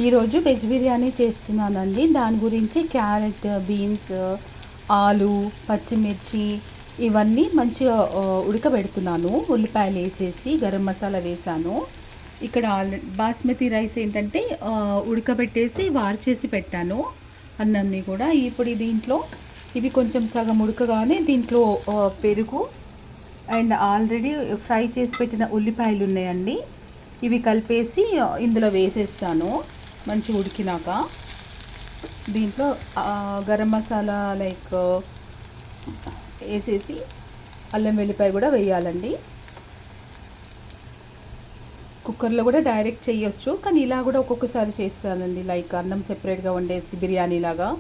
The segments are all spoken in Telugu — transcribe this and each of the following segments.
ఈరోజు వెజ్ బిర్యానీ చేస్తున్నానండి. దాని గురించి క్యారెట్, బీన్స్, ఆలు, పచ్చిమిర్చి ఇవన్నీ మంచిగా ఉడకబెడుతున్నాను. ఉల్లిపాయలు వేసేసి గరం మసాలా వేసాను. ఇక్కడ బాస్మతి రైస్ ఏంటంటే ఉడకబెట్టేసి వార్చేసి పెట్టాను అన్నంని కూడా. ఇప్పుడు దీంట్లో ఇవి కొంచెం సగం ఉడకగానే దీంట్లో పెరుగు అండ్ ఆల్రెడీ ఫ్రై చేసి పెట్టిన ఉల్లిపాయలు ఉన్నాయండి. ఇవి కలిపేసి ఇందులో వేసేస్తాను. మంచి ఉడికినాక దీంట్లో గరం మసాలా వేసేసి అల్లం వెల్లిపాయ కూడా వేయాలండి. కుక్కర్లో కూడా డైరెక్ట్ చేయొచ్చు, కానీ ఇలా కూడా ఒక్కొక్కసారి చేస్తానండి. అన్నం సెపరేట్గా వండేసి బిర్యానీ లాగా,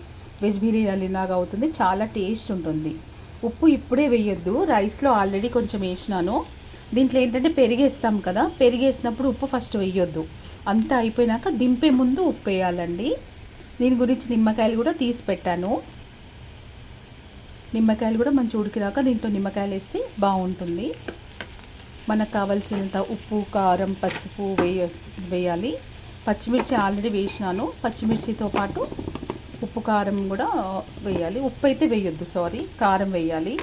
వెజ్ బిర్యానీ లాగా అవుతుంది. చాలా టేస్ట్ ఉంటుంది. ఉప్పు ఇప్పుడే వేయొద్దు, రైస్లో ఆల్రెడీ కొంచెం వేసినాను. దీంట్లో ఏంటంటే పెరిగేస్తాం కదా, పెరిగేసినప్పుడు ఉప్పు ఫస్ట్ వేయొద్దు. అంతా అయిపోయినాక దింపే ముందు ఉప్పు వేయాలండి. దీని గురించి నిమ్మకాయలు కూడా తీసి పెట్టాను. నిమ్మకాయలు కూడా మంచి ఉడికినాక దీంట్లో నిమ్మకాయలు వేస్తే బాగుంటుంది. మనకు కావాల్సినంత ఉప్పు, కారం, పసుపు వేయాలి. పచ్చిమిర్చి ఆల్రెడీ వేసినాను. పచ్చిమిర్చితో పాటు ఉప్పు, కారం కూడా వేయాలి. ఉప్పు అయితే వేయొద్దు, సారీ, కారం వేయాలి.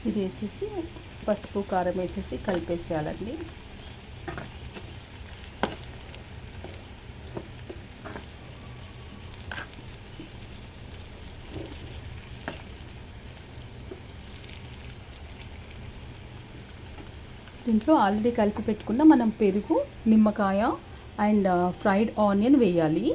ఇది వేసేసి పసుపు, కారం వేసేసి కలిపేసేయాలండి. దీంట్లో ఆల్రెడీ కలిపి పెట్టుకున్న మనం పెరుగు, నిమ్మకాయ అండ్ ఫ్రైడ్ ఆనియన్ వేయాలి.